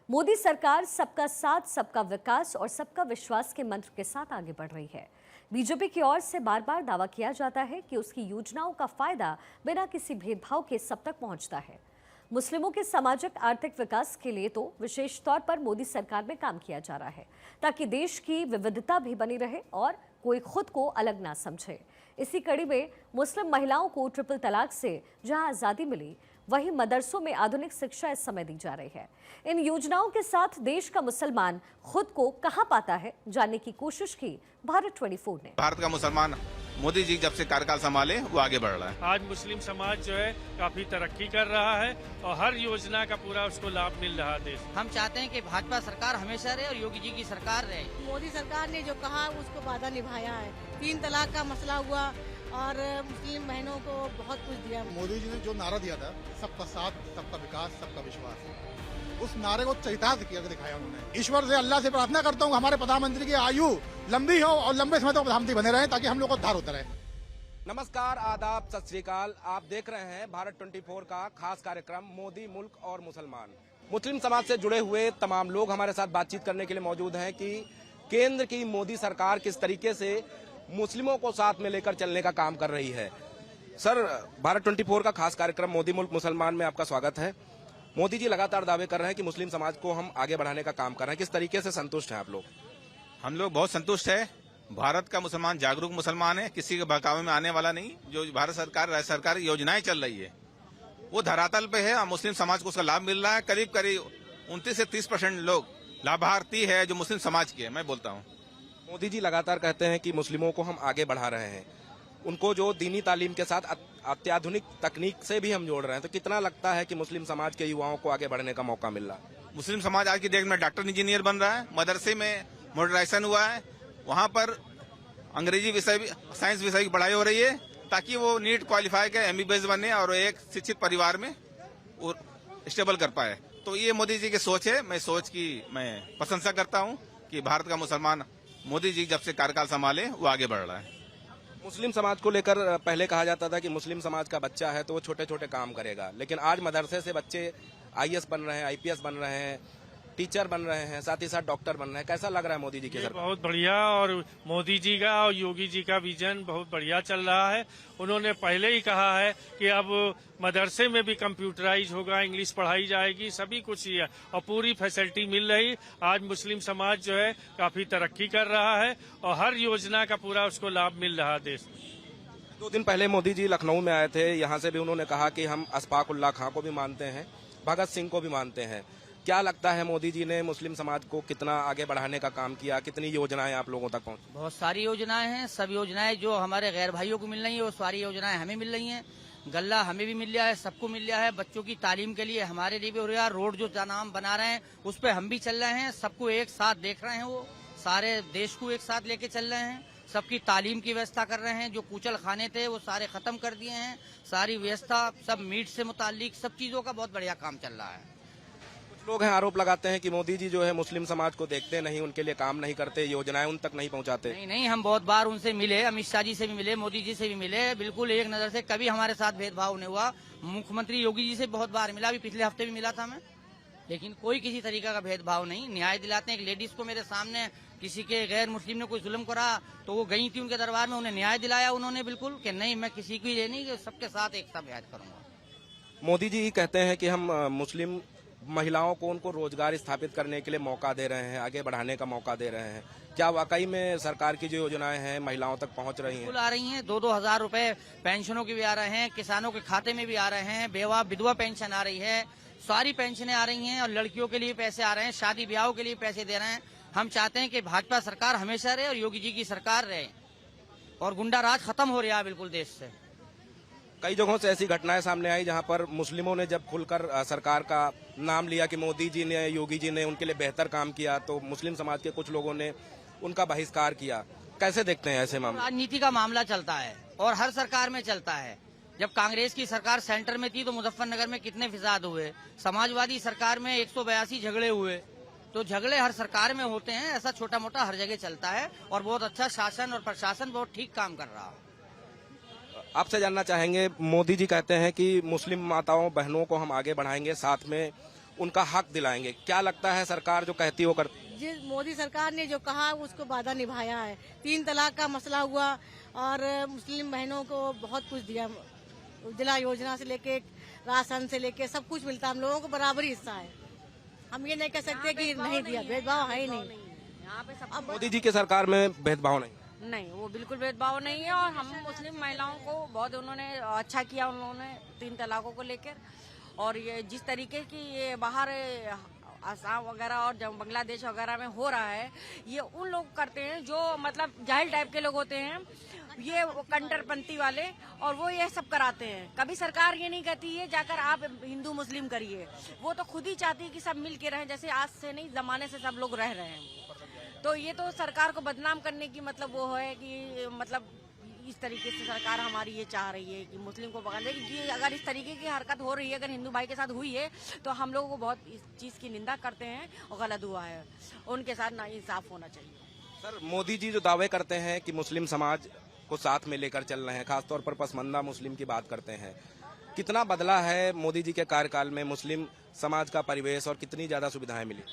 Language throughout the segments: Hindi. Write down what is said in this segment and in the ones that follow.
मोदी सरकार सबका साथ, सबका विकास और सबका विश्वास के मंत्र के साथ आगे बढ़ रही है। बीजेपी की ओर से बार बार दावा किया जाता है कि उसकी योजनाओं का फायदा बिना किसी भेदभाव के सब तक पहुंचता है। मुस्लिमों के सामाजिक आर्थिक विकास के लिए तो विशेष तौर पर मोदी सरकार में काम किया जा रहा है, ताकि देश की विविधता भी बनी रहे और कोई खुद को अलग ना समझे। इसी कड़ी में मुस्लिम महिलाओं को ट्रिपल तलाक से जहां आजादी मिली, वहीं मदरसों में आधुनिक शिक्षा इस समय दी जा रही है। इन योजनाओं के साथ देश का मुसलमान खुद को कहां पाता है, जानने की कोशिश की भारत 24 ने। भारत का मुसलमान मोदी जी जब से कार्यकाल संभाले वो आगे बढ़ रहा है। आज मुस्लिम समाज जो है काफी तरक्की कर रहा है और हर योजना का पूरा उसको लाभ मिल रहा है। देश हम चाहते हैं कि भाजपा सरकार हमेशा रहे और योगी जी की सरकार रहे। मोदी सरकार ने जो कहा उसको वादा निभाया है। 3 तलाक का मसला हुआ और मुस्लिम बहनों को बहुत कुछ दिया। मोदी जी ने जो नारा दिया था, सबका साथ, सबका विकास, सबका विश्वास, उस नारे को चरितार्थ किया दिखाया उन्होंने। ईश्वर से, अल्लाह से प्रार्थना करता हूँ हमारे प्रधानमंत्री की आयु लंबी हो और लंबे समय तक प्रधानमंत्री बने रहे, ताकि हम लोग को उद्धार होता रहे। नमस्कार, आदाब, सत श्री अकाल। आप देख रहे हैं भारत 24 का खास कार्यक्रम मोदी, मुल्क और मुसलमान। मुस्लिम समाज से जुड़े हुए तमाम लोग हमारे साथ बातचीत करने के लिए मौजूद हैं कि केंद्र की मोदी सरकार किस तरीके से मुस्लिमों को साथ में लेकर चलने का काम कर रही है। सर, भारत 24 का खास कार्यक्रम मोदी, मुल्क, मुसलमान में आपका स्वागत है। मोदी जी लगातार दावे कर रहे हैं कि मुस्लिम समाज को हम आगे बढ़ाने का काम कर रहे हैं। किस तरीके से संतुष्ट हैं आप लोग? हम लोग बहुत संतुष्ट है। भारत का मुसलमान जागरूक मुसलमान है, किसी के बहकावे में आने वाला नहीं। जो भारत सरकार, राज्य सरकार योजनाएं चल रही है वो धरातल पे है और मुस्लिम समाज को उसका लाभ मिल रहा है। करीब करीब 29 से 30% लोग लाभार्थी है जो मुस्लिम समाज के है, मैं बोलता हूँ। मोदी जी लगातार कहते हैं कि मुस्लिमों को हम आगे बढ़ा रहे हैं, उनको जो दीनी तालीम के साथ अत्याधुनिक तकनीक से भी हम जोड़ रहे हैं, तो कितना लगता है कि मुस्लिम समाज के युवाओं को आगे बढ़ने का मौका मिल रहा है? मुस्लिम समाज आज की डेट में डॉक्टर इंजीनियर बन रहा है। मदरसे में मॉडर्नाइजेशन हुआ है, वहाँ पर अंग्रेजी विषय, साइंस विषय की पढ़ाई हो रही है, ताकि वो नीट क्वालिफाई कर MBBS बने और एक शिक्षित परिवार में स्टेबल कर पाए। तो ये मोदी जी की सोच है। मैं सोच की मैं प्रशंसा करता हूँ कि भारत का मुसलमान मोदी जी जब से कार्यकाल संभाले वो आगे बढ़ रहा है। मुस्लिम समाज को लेकर पहले कहा जाता था कि मुस्लिम समाज का बच्चा है तो वो छोटे छोटे काम करेगा, लेकिन आज मदरसे से बच्चे IAS बन रहे हैं, IPS बन रहे हैं, टीचर बन रहे हैं, साथ ही साथ डॉक्टर बन रहे हैं। कैसा लग रहा है मोदी जी की सरकार? बहुत बढ़िया, और मोदी जी का और योगी जी का विजन बहुत बढ़िया चल रहा है। उन्होंने पहले ही कहा है कि अब मदरसे में भी कंप्यूटराइज होगा, इंग्लिश पढ़ाई जाएगी, सभी कुछ ही है और पूरी फैसिलिटी मिल रही। आज मुस्लिम समाज जो है काफी तरक्की कर रहा है और हर योजना का पूरा उसको लाभ मिल रहा है। देश 2 दिन पहले मोदी जी लखनऊ में आए थे, यहाँ से भी उन्होंने कहा कि हम अशफाक उल्लाह खां को भी मानते हैं, भगत सिंह को भी मानते हैं। क्या लगता है मोदी जी ने मुस्लिम समाज को कितना आगे बढ़ाने का काम किया? कितनी योजनाएं आप लोगों तक पहुंची? बहुत सारी योजनाएं हैं। सब योजनाएं जो हमारे गैर भाइयों को मिल रही है वो सारी योजनाएं हमें मिल रही हैं। गल्ला हमें भी मिल रहा है, सबको मिल रहा है। बच्चों की तालीम के लिए हमारे लिए भी हो रहा है। रोड जो नाम बना रहे हैं उस पर हम भी चल रहे हैं। सबको एक साथ देख रहे हैं, वो सारे देश को एक साथ लेके चल रहे हैं। सबकी तालीम की व्यवस्था कर रहे हैं। जो कुचल खाने थे वो सारे खत्म कर दिए हैं। सारी व्यवस्था सब मीट से मुतालिक सब चीजों का बहुत बढ़िया काम चल रहा है। लोग हैं आरोप लगाते हैं कि मोदी जी जो है मुस्लिम समाज को देखते नहीं, उनके लिए काम नहीं करते, योजनाएं उन तक नहीं पहुंचाते। नहीं, हम बहुत बार उनसे मिले, अमित शाह जी से भी मिले, मोदी जी से भी मिले। बिल्कुल एक नजर से कभी हमारे साथ भेदभाव नहीं हुआ। मुख्यमंत्री योगी जी से बहुत बार मिला, अभी पिछले हफ्ते भी मिला था मैं, लेकिन कोई किसी तरीका का भेदभाव नहीं। न्याय दिलाते हैं। एक लेडीज को मेरे सामने किसी के गैर मुस्लिम ने कोई जुल्म करा तो वो गई थी उनके दरबार में, उन्हें न्याय दिलाया उन्होंने बिल्कुल कि नहीं, मैं किसी की ये नहीं, सबके साथ एक साथ न्याय करूंगा। मोदी जी कहते हैं कि हम मुस्लिम महिलाओं को, उनको रोजगार स्थापित करने के लिए मौका दे रहे हैं, आगे बढ़ाने का मौका दे रहे हैं। क्या वाकई में सरकार की जो योजनाएं हैं महिलाओं तक पहुंच रही हैं? आ रही हैं। 2-2 हजार रुपए पेंशनों के भी आ रहे हैं, किसानों के खाते में भी आ रहे हैं, बेवा विधवा पेंशन आ रही है, सारी पेंशनें आ रही हैं और लड़कियों के लिए पैसे आ रहे हैं, शादी ब्याहों के लिए पैसे दे रहे हैं। हम चाहते हैं कि भाजपा सरकार हमेशा रहे और योगी जी की सरकार रहे और गुंडा राज खत्म हो रहा है बिल्कुल देश से। कई जगहों से ऐसी घटनाएं सामने आई जहां पर मुस्लिमों ने जब खुलकर सरकार का नाम लिया कि मोदी जी ने, योगी जी ने उनके लिए बेहतर काम किया, तो मुस्लिम समाज के कुछ लोगों ने उनका बहिष्कार किया। कैसे देखते हैं ऐसे मामले? राजनीति का मामला चलता है और हर सरकार में चलता है। जब कांग्रेस की सरकार सेंटर में थी तो मुजफ्फरनगर में कितने फिसाद हुए, समाजवादी सरकार में 182 झगड़े हुए। तो झगड़े हर सरकार में होते हैं, ऐसा छोटा मोटा हर जगह चलता है और बहुत अच्छा शासन और प्रशासन बहुत ठीक काम कर रहा है। आपसे जानना चाहेंगे, मोदी जी कहते हैं कि मुस्लिम माताओं बहनों को हम आगे बढ़ाएंगे, साथ में उनका हक दिलाएंगे। क्या लगता है सरकार जो कहती हो कर? जिस मोदी सरकार ने जो कहा उसको वादा निभाया है। 3 तलाक का मसला हुआ और मुस्लिम बहनों को बहुत कुछ दिया। उज्ज्वला योजना से लेके राशन से लेके सब कुछ मिलता है। हम लोगों को बराबरी हिस्सा है। हम ये नहीं कह सकते कि नहीं दिया, भेदभाव है ही नहीं। यहाँ पे सब मोदी जी की सरकार में भेदभाव नहीं। नहीं, वो बिल्कुल भेदभाव नहीं है। और हम मुस्लिम महिलाओं को बहुत उन्होंने अच्छा किया, उन्होंने 3 तलाकों को लेकर। और ये जिस तरीके की ये बाहर असम वगैरह और जब बांग्लादेश वगैरह में हो रहा है, ये उन लोग करते हैं जो मतलब जाहिल टाइप के लोग होते हैं, ये कट्टरपंथी वाले, और वो ये सब कराते हैं। कभी सरकार ये नहीं कहती है जाकर आप हिंदू मुस्लिम करिए, वो तो खुद ही चाहती है कि सब मिल के रहें, जैसे आज से नहीं जमाने से सब लोग रह रहे हैं। तो ये तो सरकार को बदनाम करने की मतलब वो है कि मतलब इस तरीके से सरकार हमारी ये चाह रही है कि मुस्लिम को पकड़ ले। कि अगर इस तरीके की हरकत हो रही है, अगर हिंदू भाई के साथ हुई है, तो हम लोगों को बहुत इस चीज़ की निंदा करते हैं और गलत हुआ है। उनके साथ ना इंसाफ होना चाहिए। सर, मोदी जी जो दावे करते हैं कि मुस्लिम समाज को साथ में लेकर चल रहे हैं, खासतौर पर पसमानदा मुस्लिम की बात करते हैं, कितना बदला है मोदी जी के कार्यकाल में मुस्लिम समाज का परिवेश और कितनी ज्यादा सुविधाएं मिली?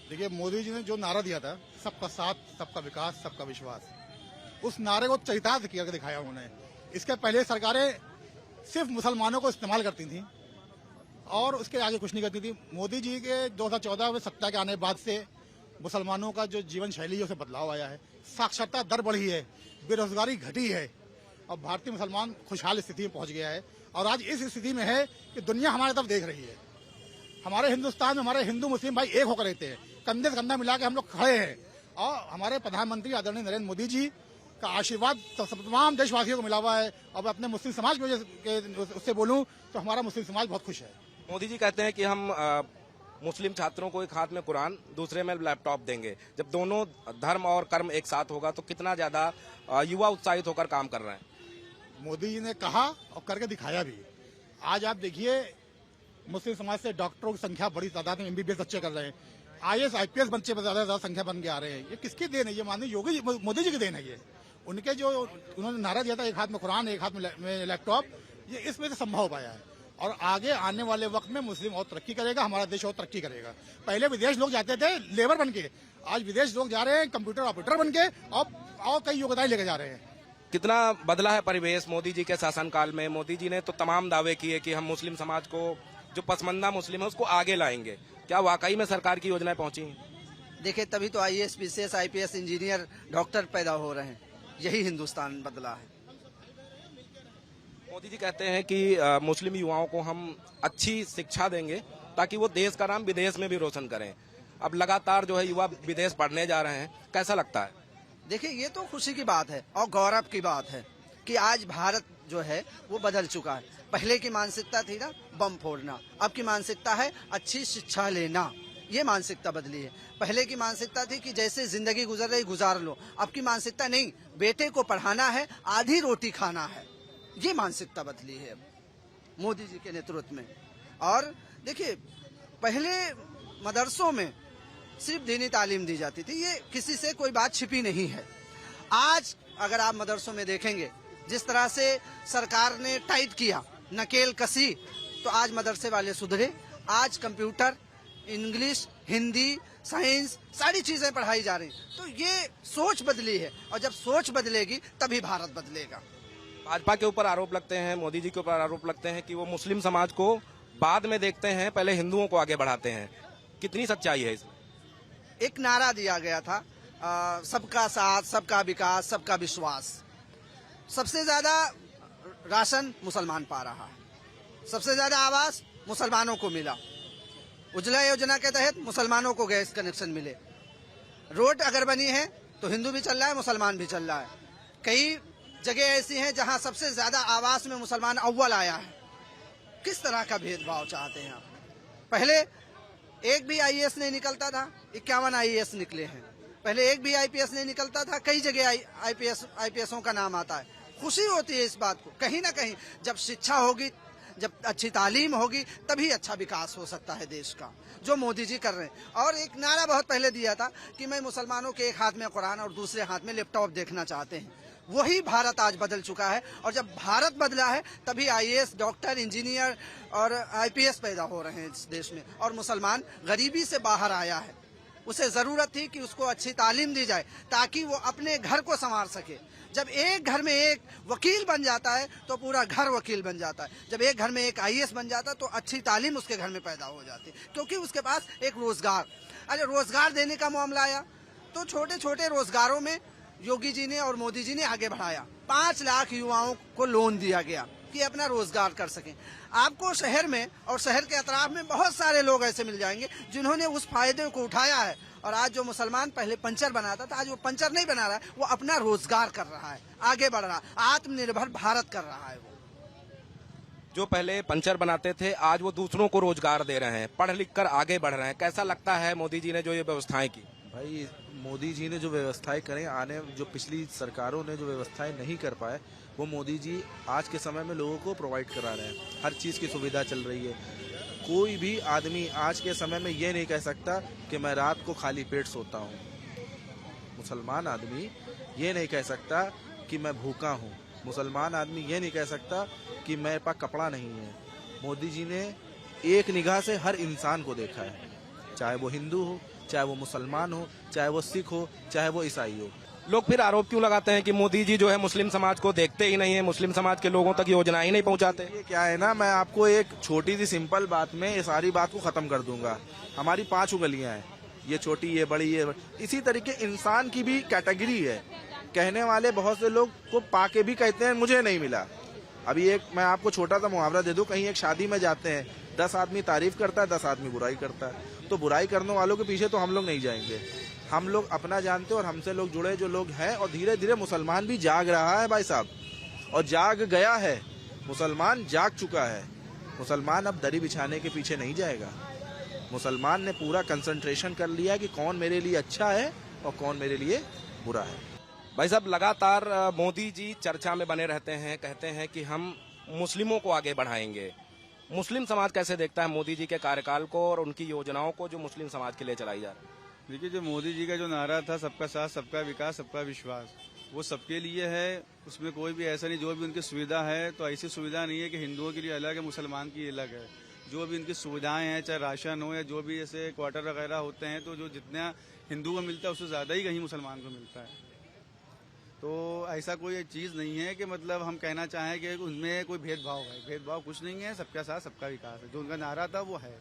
देखिए, मोदी जी ने जो नारा दिया था, सबका साथ, सबका विकास, सबका विश्वास, उस नारे को चरितार्थ करके दिखाया उन्होंने। इसके पहले सरकारें सिर्फ मुसलमानों को इस्तेमाल करती थी और उसके आगे कुछ नहीं करती थी। मोदी जी के 2014 में सत्ता के आने के बाद से मुसलमानों का जो जीवन शैली है उसे बदलाव आया है। साक्षरता दर बढ़ी है, बेरोजगारी घटी है और भारतीय मुसलमान खुशहाल स्थिति में पहुंच गया है। और आज इस स्थिति में है कि दुनिया हमारे तरफ देख रही है। हमारे हिंदुस्तान में हमारे हिंदू मुस्लिम भाई एक होकर रहते हैं, कंधे से कंधा मिला के हम लोग खड़े हैं। और हमारे प्रधानमंत्री आदरणीय नरेंद्र मोदी जी का आशीर्वाद तमाम देशवासियों को मिला हुआ है। और अपने मुस्लिम समाज की वजह के उससे बोलूं तो हमारा मुस्लिम समाज बहुत खुश है। मोदी जी कहते हैं कि हम मुस्लिम छात्रों को एक हाथ में कुरान, दूसरे में लैपटॉप देंगे। जब दोनों धर्म और कर्म एक साथ होगा तो कितना ज्यादा युवा उत्साहित होकर काम कर रहे हैं। मोदी जी ने कहा और करके दिखाया भी। आज आप देखिए, मुस्लिम समाज से डॉक्टरों की संख्या बड़ी तादाद में MBBS बच्चे कर रहे हैं। IAS IPS बच्चे ज्यादा संख्या बन के आ रहे हैं। ये किसकी देन है? ये माननीय योगी मोदी जी की देन है। ये उनके जो उन्होंने नारा दिया था, एक हाथ में कुरान एक हाथ में लैपटॉप, ये इस वजह से संभव हो पाया है। और आगे आने वाले वक्त में मुस्लिम और तरक्की करेगा, हमारा देश और तरक्की करेगा। पहले विदेश लोग जाते थे लेबर बन के, आज विदेश लोग जा रहे हैं कंप्यूटर ऑपरेटर बन के और कई योग्यताएं लेके जा रहे हैं। कितना बदला है परिवेश मोदी जी के शासनकाल में? मोदी जी ने तो तमाम दावे किए कि हम मुस्लिम समाज को, जो पसमानदा मुस्लिम है, उसको आगे लाएंगे। क्या वाकई में सरकार की योजनाएं पहुंची? देखिए, तभी तो IAS PCS IPS engineer doctor पैदा हो रहे हैं। यही हिंदुस्तान बदला है। मोदी जी कहते हैं कि मुस्लिम युवाओं को हम अच्छी शिक्षा देंगे ताकि वो देश का नाम विदेश में भी रोशन करें। अब लगातार जो है युवा विदेश पढ़ने जा रहे हैं, कैसा लगता है? देखिए, ये तो खुशी की बात है और गौरव की बात है कि आज भारत जो है वो बदल चुका है। पहले की मानसिकता थी ना बम फोड़ना, अब की मानसिकता है अच्छी शिक्षा लेना। ये मानसिकता बदली है। पहले की मानसिकता थी कि जैसे जिंदगी गुजर रही गुजार लो, अब की मानसिकता नहीं, बेटे को पढ़ाना है, आधी रोटी खाना है। ये मानसिकता बदली है मोदी जी के नेतृत्व में। और देखिए, पहले मदरसों में सिर्फ दीनी तालीम दी जाती थी, ये किसी से कोई बात छिपी नहीं है। आज अगर आप मदरसों में देखेंगे जिस तरह से सरकार ने टाइट किया, नकेल कसी, तो आज मदरसे वाले सुधरे। आज कंप्यूटर, इंग्लिश, हिंदी, साइंस, सारी चीजें पढ़ाई जा रही। तो ये सोच बदली है और जब सोच बदलेगी तभी भारत बदलेगा। भाजपा के ऊपर आरोप लगते हैं, मोदी जी के ऊपर आरोप लगते हैं कि वो मुस्लिम समाज को बाद में देखते हैं, पहले हिंदुओं को आगे बढ़ाते हैं। कितनी सच्चाई है इसमें? एक नारा दिया गया था, सबका साथ, सबका विकास, सबका विश्वास। सबसे ज्यादा राशन मुसलमान पा रहा है, सबसे ज्यादा आवास मुसलमानों को मिला। उज्ज्वला योजना के तहत मुसलमानों को गैस कनेक्शन मिले। रोड अगर बनी है तो हिंदू भी चल रहा है, मुसलमान भी चल रहा है। कई जगह ऐसी हैं जहां सबसे ज्यादा आवास में मुसलमान अव्वल आया है। किस तरह का भेदभाव चाहते हैं आप? पहले एक भी IAS नहीं निकलता था, 51 IAS निकले हैं। पहले एक भी IPS नहीं निकलता था, कई जगह IPSों का नाम आता है। खुशी होती है इस बात को। कहीं ना कहीं जब शिक्षा होगी, जब अच्छी तालीम होगी, तभी अच्छा विकास हो सकता है देश का, जो मोदी जी कर रहे हैं। और एक नारा बहुत पहले दिया था कि मैं मुसलमानों के एक हाथ में कुरान और दूसरे हाथ में लैपटॉप देखना चाहते हैं। वही भारत आज बदल चुका है। और जब भारत बदला है तभी IAS, डॉक्टर, इंजीनियर और IPS पैदा हो रहे हैं इस देश में। और मुसलमान गरीबी से बाहर आया है। उसे जरूरत थी कि उसको अच्छी तालीम दी जाए ताकि वो अपने घर को संवार सके। जब एक घर में एक वकील बन जाता है तो पूरा घर वकील बन जाता है। जब एक घर में एक IAS बन जाता है तो अच्छी तालीम उसके घर में पैदा हो जाती है, क्योंकि उसके पास एक रोजगार। अरे रोजगार देने का मामला आया तो छोटे छोटे रोजगारों में योगी जी ने और मोदी जी ने आगे बढ़ाया। 5 लाख युवाओं को लोन दिया गया कि अपना रोजगार कर सकें। आपको शहर में और शहर के अतराफ में बहुत सारे लोग ऐसे मिल जाएंगे जिन्होंने उस फायदे को उठाया है। और आज जो मुसलमान पहले पंचर बनाता था, आज वो पंचर नहीं बना रहा है, वो अपना रोजगार कर रहा है, आगे बढ़ रहा है, आत्मनिर्भर भारत कर रहा है। वो जो पहले पंचर बनाते थे आज वो दूसरों को रोजगार दे रहे हैं, पढ़ लिख कर आगे बढ़ रहे हैं। कैसा लगता है मोदी जी ने जो ये व्यवस्थाएं की? भाई मोदी जी ने जो व्यवस्थाएं करें, आने जो पिछली सरकारों ने जो व्यवस्थाएं नहीं कर पाए वो मोदी जी आज के समय में लोगों को प्रोवाइड करा रहे हैं। हर चीज़ की सुविधा चल रही है। कोई भी आदमी आज के समय में ये नहीं कह सकता कि मैं रात को खाली पेट सोता हूँ। मुसलमान आदमी ये नहीं कह सकता कि मैं भूखा हूँ। मुसलमान आदमी ये नहीं कह सकता कि मेरे पास कपड़ा नहीं है। मोदी जी ने एक निगाह से हर इंसान को देखा है, चाहे वो हिंदू हो, चाहे वो मुसलमान हो, चाहे वो सिख हो, चाहे वो ईसाई हो। लोग फिर आरोप क्यों लगाते हैं कि मोदी जी जो है मुस्लिम समाज को देखते ही नहीं है, मुस्लिम समाज के लोगों तक योजना ही नहीं पहुंचाते? ये क्या है ना, मैं आपको एक छोटी सी सिंपल बात में ये सारी बात को खत्म कर दूंगा। हमारी 5 उंगलियां हैं, ये छोटी, ये बड़ी, ये बड़ी। इसी तरीके इंसान की भी कैटेगरी है। कहने वाले बहुत से लोग को पाके भी कहते हैं मुझे नहीं मिला। अभी एक मैं आपको छोटा सा मुहावरा दे दूं, कहीं एक शादी में जाते हैं, 10 आदमी तारीफ करता है, 10 आदमी बुराई करता है। तो बुराई करने वालों के पीछे तो हम लोग नहीं जाएंगे। हम लोग अपना जानते हैं और हमसे लोग जुड़े जो लोग हैं। और धीरे धीरे मुसलमान भी जाग रहा है भाई साहब, और जाग गया है। मुसलमान जाग चुका है। मुसलमान अब दरी बिछाने के पीछे नहीं जाएगा। मुसलमान ने पूरा कंसंट्रेशन कर लिया कि कौन मेरे लिए अच्छा है और कौन मेरे लिए बुरा है। भाई साहब लगातार मोदी जी चर्चा में बने रहते हैं, कहते हैं कि हम मुस्लिमों को आगे बढ़ाएंगे। मुस्लिम समाज कैसे देखता है मोदी जी के कार्यकाल को और उनकी योजनाओं को जो मुस्लिम समाज के लिए चलाई जा रही है? देखिए, जो मोदी जी का जो नारा था सबका साथ, सबका विकास, सबका विश्वास, वो सबके लिए है। उसमें कोई भी ऐसा नहीं, जो भी उनकी सुविधा है तो ऐसी सुविधा नहीं है कि हिंदुओं के लिए अलग है, मुसलमान की अलग है। जो भी उनकी सुविधाएं हैं, चाहे राशन हो या जो भी ऐसे क्वार्टर वगैरह होते हैं, तो जो जितना हिंदू को मिलता है उससे ज़्यादा ही कहीं मुसलमान को मिलता है। तो ऐसा कोई चीज़ नहीं है कि मतलब हम कहना चाहें कि उनमें कोई भेदभाव है। भेदभाव कुछ नहीं है, सबका साथ, सबका विकास है। जो उनका नारा था वो है।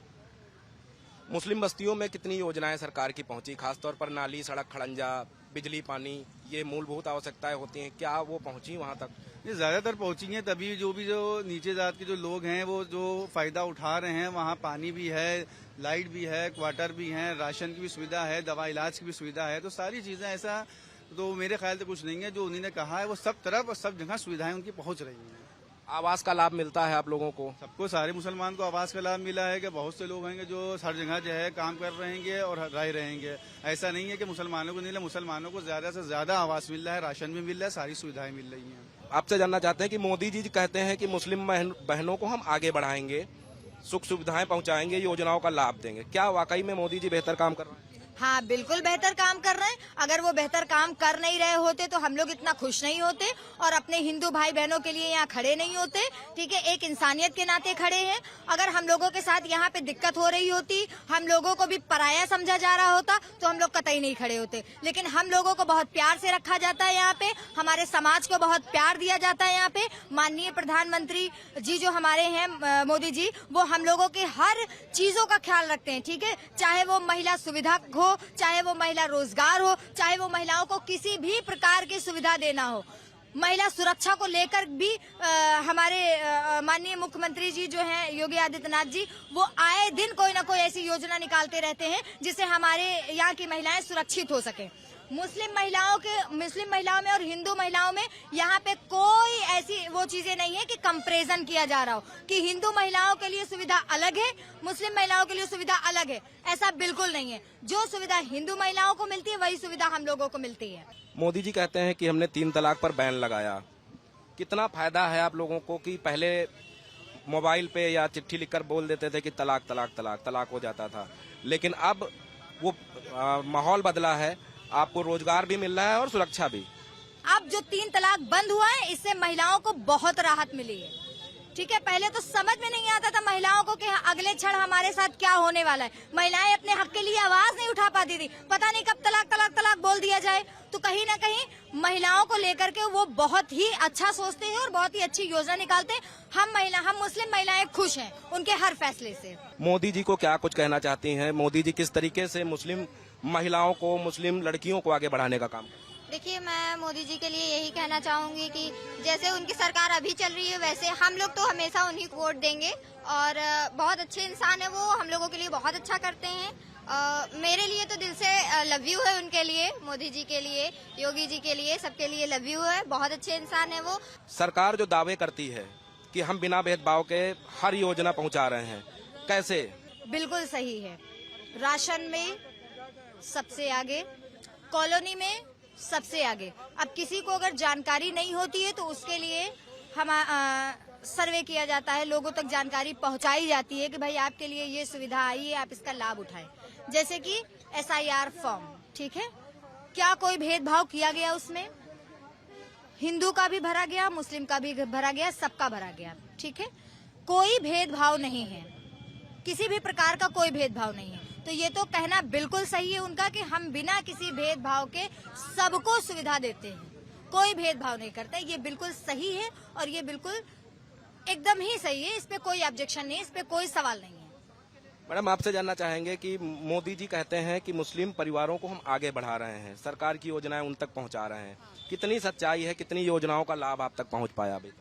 मुस्लिम बस्तियों में कितनी योजनाएं सरकार की पहुंची, खासतौर पर नाली, सड़क, खड़ंजा, बिजली, पानी, ये मूलभूत आवश्यकताएं होती हैं, क्या वो पहुंची वहां तक? ये ज्यादातर पहुंची हैं, तभी जो नीचे जात के जो लोग हैं वो जो फायदा उठा रहे हैं। वहाँ पानी भी है, लाइट भी है, क्वार्टर भी है, राशन की भी सुविधा है, दवा इलाज की भी सुविधा है। तो सारी चीजें ऐसा तो मेरे ख्याल से कुछ नहीं है। जो उन्होंने कहा है वो सब तरफ और सब जगह सुविधाएं उनकी पहुंच रही हैं। आवास का लाभ मिलता है आप लोगों को? सबको, सारे मुसलमान को आवास का लाभ मिला है। कि बहुत से लोग हैं जो हर जगह जो है काम कर रहेंगे और रह रहेंगे। ऐसा नहीं है कि मुसलमानों को नहीं मिला। मुसलमानों को ज्यादा से ज्यादा आवास मिल रहा है, राशन भी मिल रहा है, सारी सुविधाएं मिल रही हैं। आपसे जानना चाहते हैं कि मोदी जी कहते हैं कि मुस्लिम बहनों को हम आगे बढ़ाएंगे, सुख सुविधाएं पहुंचाएंगे, योजनाओं का लाभ देंगे। क्या वाकई में मोदी जी बेहतर काम कर रहे हैं? हाँ, बिल्कुल बेहतर काम कर रहे हैं। अगर वो बेहतर काम कर नहीं रहे होते तो हम लोग इतना खुश नहीं होते और अपने हिंदू भाई बहनों के लिए यहाँ खड़े नहीं होते। ठीक है, एक इंसानियत के नाते खड़े हैं। अगर हम लोगों के साथ यहाँ पे दिक्कत हो रही होती, हम लोगों को भी पराया समझा जा रहा होता तो हम लोग कतई नहीं खड़े होते। लेकिन हम लोगों को बहुत प्यार से रखा जाता है यहाँ पे, हमारे समाज को बहुत प्यार दिया जाता है यहाँ पे। माननीय प्रधानमंत्री जी जो हमारे हैं मोदी जी, वो हम लोगों के हर चीजों का ख्याल रखते हैं। ठीक है, चाहे वो महिला सुविधा हो, चाहे वो महिला रोजगार हो, चाहे वो महिलाओं को किसी भी प्रकार की सुविधा देना हो। महिला सुरक्षा को लेकर भी हमारे माननीय मुख्यमंत्री जी जो हैं योगी आदित्यनाथ जी, वो आए दिन कोई ना कोई ऐसी योजना निकालते रहते हैं जिससे हमारे यहाँ की महिलाएं सुरक्षित हो सके। मुस्लिम महिलाओं में और हिंदू महिलाओं में यहाँ पे कोई ऐसी वो चीजें नहीं है कि कंपैरिजन किया जा रहा हो कि हिंदू महिलाओं के लिए सुविधा अलग है, मुस्लिम महिलाओं के लिए सुविधा अलग है। ऐसा बिल्कुल नहीं है। जो सुविधा हिंदू महिलाओं को मिलती है वही सुविधा हम लोगों को मिलती है। मोदी जी कहते हैं कि हमने 3 तलाक पर बैन लगाया। कितना फायदा है आप लोगों को कि पहले मोबाइल पे या चिट्ठी लिखकर बोल देते थे कि तलाक तलाक तलाक तलाक हो जाता था, लेकिन अब वो माहौल बदला है, आपको रोजगार भी मिल रहा है और सुरक्षा भी। अब जो 3 तलाक बंद हुआ है, इससे महिलाओं को बहुत राहत मिली है। ठीक है, पहले तो समझ में नहीं आता था महिलाओं को कि अगले क्षण हमारे साथ क्या होने वाला है। महिलाएं अपने हक के लिए आवाज नहीं उठा पाती थी, पता नहीं कब तलाक तलाक तलाक बोल दिया जाए। तो कहीं ना कहीं महिलाओं को लेकर के वो बहुत ही अच्छा सोचते हैं और बहुत ही अच्छी योजना निकालते हैं। हम मुस्लिम महिलाएं खुश हैं उनके हर फैसले से। मोदी जी को क्या कुछ कहना चाहती हैं? मोदी जी किस तरीके से मुस्लिम महिलाओं को, मुस्लिम लड़कियों को आगे बढ़ाने का काम? देखिए, मैं मोदी जी के लिए यही कहना चाहूंगी कि जैसे उनकी सरकार अभी चल रही है, वैसे हम लोग तो हमेशा उन्हीं को वोट देंगे। और बहुत अच्छे इंसान है वो, हम लोगों के लिए बहुत अच्छा करते हैं। मेरे लिए तो दिल से लव यू है उनके लिए, मोदी जी के लिए, योगी जी के लिए, सबके लिए लव यू है। बहुत अच्छे इंसान है वो। सरकार जो दावे करती है कि हम बिना भेदभाव के हर योजना पहुंचा रहे हैं, कैसे? बिल्कुल सही है। राशन में सबसे आगे, कॉलोनी में सबसे आगे। अब किसी को अगर जानकारी नहीं होती है तो उसके लिए हम सर्वे किया जाता है, लोगों तक जानकारी पहुंचाई जाती है कि भाई आपके लिए ये सुविधा आई है, आप इसका लाभ उठाएं। जैसे कि SIR फॉर्म, ठीक है, क्या कोई भेदभाव किया गया उसमें? हिंदू का भी भरा गया, मुस्लिम का भी भरा गया, सबका भरा गया। ठीक है, कोई भेदभाव नहीं है, किसी भी प्रकार का कोई भेदभाव नहीं है। तो ये तो कहना बिल्कुल सही है उनका कि हम बिना किसी भेदभाव के सबको सुविधा देते हैं, कोई भेदभाव नहीं करते। ये बिल्कुल सही है और ये बिल्कुल एकदम ही सही है, इस पे कोई ऑब्जेक्शन नहीं, इस पे कोई सवाल नहीं है। मैडम, आपसे जानना चाहेंगे कि मोदी जी कहते हैं कि मुस्लिम परिवारों को हम आगे बढ़ा रहे हैं, सरकार की योजनाएं उन तक पहुंचा रहे हैं, कितनी सच्चाई है? कितनी योजनाओं का लाभ आप तक पहुंच पाया अभी?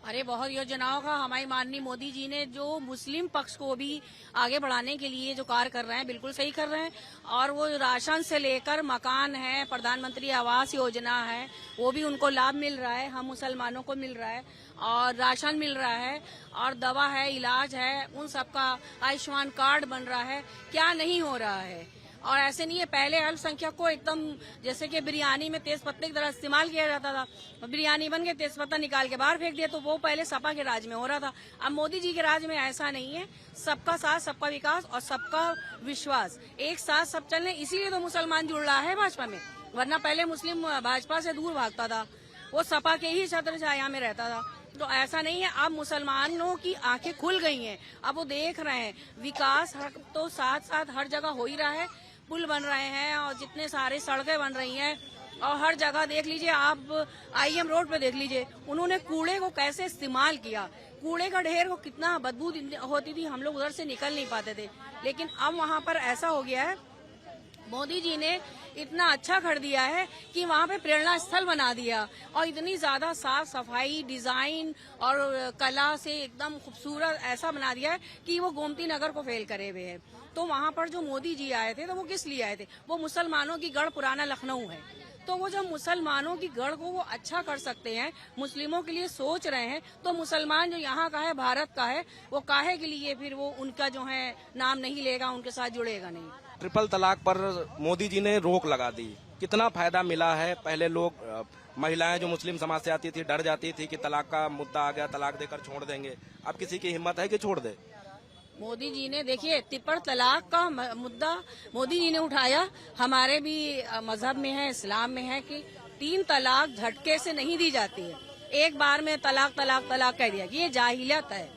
अरे बहुत योजनाओं का हमारी माननीय मोदी जी ने जो मुस्लिम पक्ष को भी आगे बढ़ाने के लिए जो कार्य कर रहे हैं, बिल्कुल सही कर रहे हैं। और वो राशन से लेकर मकान है, प्रधानमंत्री आवास योजना है, वो भी उनको लाभ मिल रहा है, हम मुसलमानों को मिल रहा है। और राशन मिल रहा है, और दवा है, इलाज है, उन सबका आयुष्मान कार्ड बन रहा है। क्या नहीं हो रहा है? और ऐसे नहीं है, पहले अल्पसंख्यक को एकदम जैसे कि बिरयानी में तेज पत्ते की तरह इस्तेमाल किया जाता था। बिरयानी बन के तेज पत्ता निकाल के बाहर फेंक दिया, तो वो पहले सपा के राज में हो रहा था। अब मोदी जी के राज में ऐसा नहीं है, सबका साथ, सबका विकास और सबका विश्वास, एक साथ सब चलने। इसीलिए तो मुसलमान जुड़ रहा है भाजपा में, वरना पहले मुस्लिम भाजपा से दूर भागता था, वो सपा के ही छत्र छाया में रहता था। तो ऐसा नहीं है, अब मुसलमानों की आंखें खुल गई हैं, अब वो देख रहे हैं विकास तो साथ साथ हर जगह हो ही रहा है। पुल बन रहे हैं और जितने सारे सड़कें बन रही हैं, और हर जगह देख लीजिए आप, IM रोड पे देख लीजिए उन्होंने कूड़े को कैसे इस्तेमाल किया। कूड़े का ढेर को कितना बदबू होती थी, हम लोग उधर से निकल नहीं पाते थे। लेकिन अब वहाँ पर ऐसा हो गया है, मोदी जी ने इतना अच्छा कर दिया है कि वहाँ पे प्रेरणा स्थल बना दिया, और इतनी ज्यादा साफ सफाई, डिजाइन और कला से एकदम खूबसूरत ऐसा बना दिया है कि वो गोमती नगर को फेल करे हुए है। तो वहाँ पर जो मोदी जी आए थे, तो वो किस लिए आए थे? वो मुसलमानों की गढ़ पुराना लखनऊ है, तो वो जब मुसलमानों की गढ़ को वो अच्छा कर सकते हैं, मुस्लिमों के लिए सोच रहे हैं, तो मुसलमान जो यहाँ का है, भारत का है, वो काहे के लिए फिर वो उनका जो है नाम नहीं लेगा, उनके साथ जुड़ेगा नहीं। ट्रिपल तलाक पर मोदी जी ने रोक लगा दी, कितना फायदा मिला है? पहले लोग, महिलाएं जो मुस्लिम समाज से आती थी, डर जाती थी कि तलाक का मुद्दा आ गया, तलाक देकर छोड़ देंगे। अब किसी की हिम्मत है कि छोड़ दे? मोदी जी ने, देखिए, ट्रिपल तलाक का मुद्दा मोदी जी ने उठाया। हमारे भी मजहब में है, इस्लाम में है कि 3 तलाक झटके से नहीं दी जाती है, एक बार में तलाक तलाक तलाक कह दिया, ये जाहिलियत है।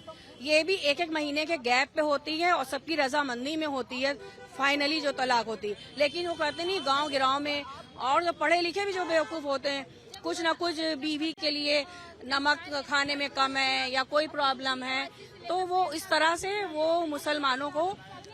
ये भी 1-1 महीने के गैप पे होती है और सबकी रजामंदी में होती है, फाइनली जो तलाक होती है। लेकिन वो कहते नहीं, गांव गिराव में और जो पढ़े लिखे भी जो बेवकूफ होते हैं, कुछ न कुछ बीवी के लिए नमक खाने में कम है या कोई प्रॉब्लम है, तो वो इस तरह से वो मुसलमानों को,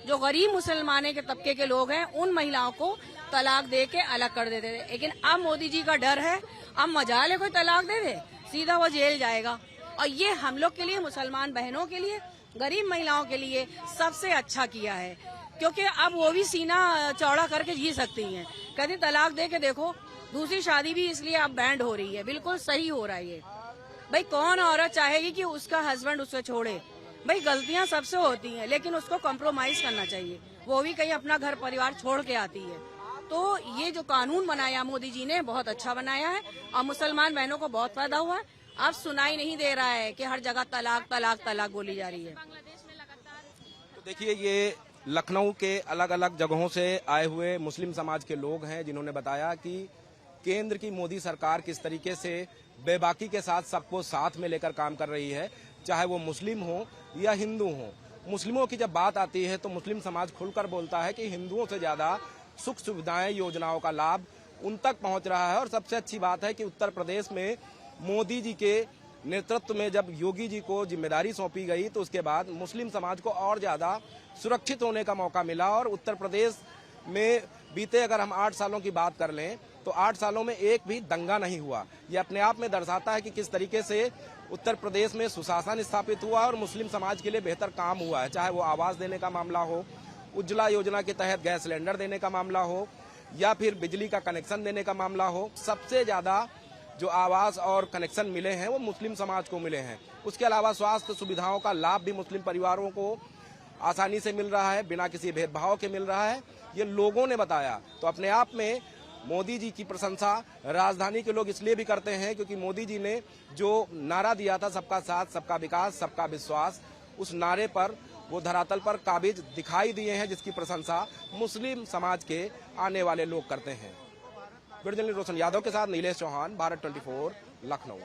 जो गरीब मुसलमाने के तबके के लोग हैं, उन महिलाओं को तलाक दे के अलग कर देते थे। लेकिन अब मोदी जी का डर है, अब मजाल है कोई तलाक दे दे, सीधा वो जेल जाएगा। और ये हम लोग के लिए, मुसलमान बहनों के लिए, गरीब महिलाओं के लिए सबसे अच्छा किया है, क्योंकि अब वो भी सीना चौड़ा करके जी सकती हैं। कहती तलाक दे के देखो, दूसरी शादी भी इसलिए अब बैंड हो रही है। बिल्कुल सही हो रहा है ये। भाई कौन औरत चाहेगी कि उसका हस्बैंड उसे छोड़े? भाई गलतियां सबसे होती हैं, लेकिन उसको कॉम्प्रोमाइज करना चाहिए, वो भी कहीं अपना घर परिवार छोड़ के आती है। तो ये जो कानून बनाया मोदी जी ने, बहुत अच्छा बनाया है और मुसलमान बहनों को बहुत फायदा हुआ है। अब सुनाई नहीं दे रहा है कि हर जगह तलाक तलाक तलाक बोली जा रही है। तो देखिए, ये लखनऊ के अलग अलग जगहों से आए हुए मुस्लिम समाज के लोग हैं, जिन्होंने बताया कि केंद्र की मोदी सरकार किस तरीके से बेबाकी के साथ सबको साथ में लेकर काम कर रही है, चाहे वो मुस्लिम हो या हिंदू हो। मुस्लिमों की जब बात आती है तो मुस्लिम समाज खुलकर बोलता है कि हिंदुओं से ज्यादा सुख सुविधाएं, योजनाओं का लाभ उन तक पहुंच रहा है। और सबसे अच्छी बात है कि उत्तर प्रदेश में मोदी जी के नेतृत्व में जब योगी जी को जिम्मेदारी सौंपी गई तो उसके बाद मुस्लिम समाज को और ज्यादा सुरक्षित होने का मौका मिला। और उत्तर प्रदेश में बीते अगर हम 8 सालों की बात कर लें तो 8 सालों में एक भी दंगा नहीं हुआ। ये अपने आप में दर्शाता है कि किस तरीके से उत्तर प्रदेश में सुशासन स्थापित हुआ और मुस्लिम समाज के लिए बेहतर काम हुआ है, चाहे वो आवास देने का मामला हो, उज्ज्वला योजना के तहत गैस सिलेंडर देने का मामला हो, या फिर बिजली का कनेक्शन देने का मामला हो। सबसे ज्यादा जो आवास और कनेक्शन मिले हैं वो मुस्लिम समाज को मिले हैं। उसके अलावा स्वास्थ्य सुविधाओं का लाभ भी मुस्लिम परिवारों को आसानी से मिल रहा है, बिना किसी भेदभाव के मिल रहा है। ये लोगों ने बताया। तो अपने आप में मोदी जी की प्रशंसा राजधानी के लोग इसलिए भी करते हैं क्योंकि मोदी जी ने जो नारा दिया था, सबका साथ, सबका विकास, सबका विश्वास, उस नारे पर वो धरातल पर काबिज दिखाई दिए हैं, जिसकी प्रशंसा मुस्लिम समाज के आने वाले लोग करते हैं। वीडियो जर्नलिस्ट रोशन यादव के साथ नीलेश चौहान, भारत 24, लखनऊ।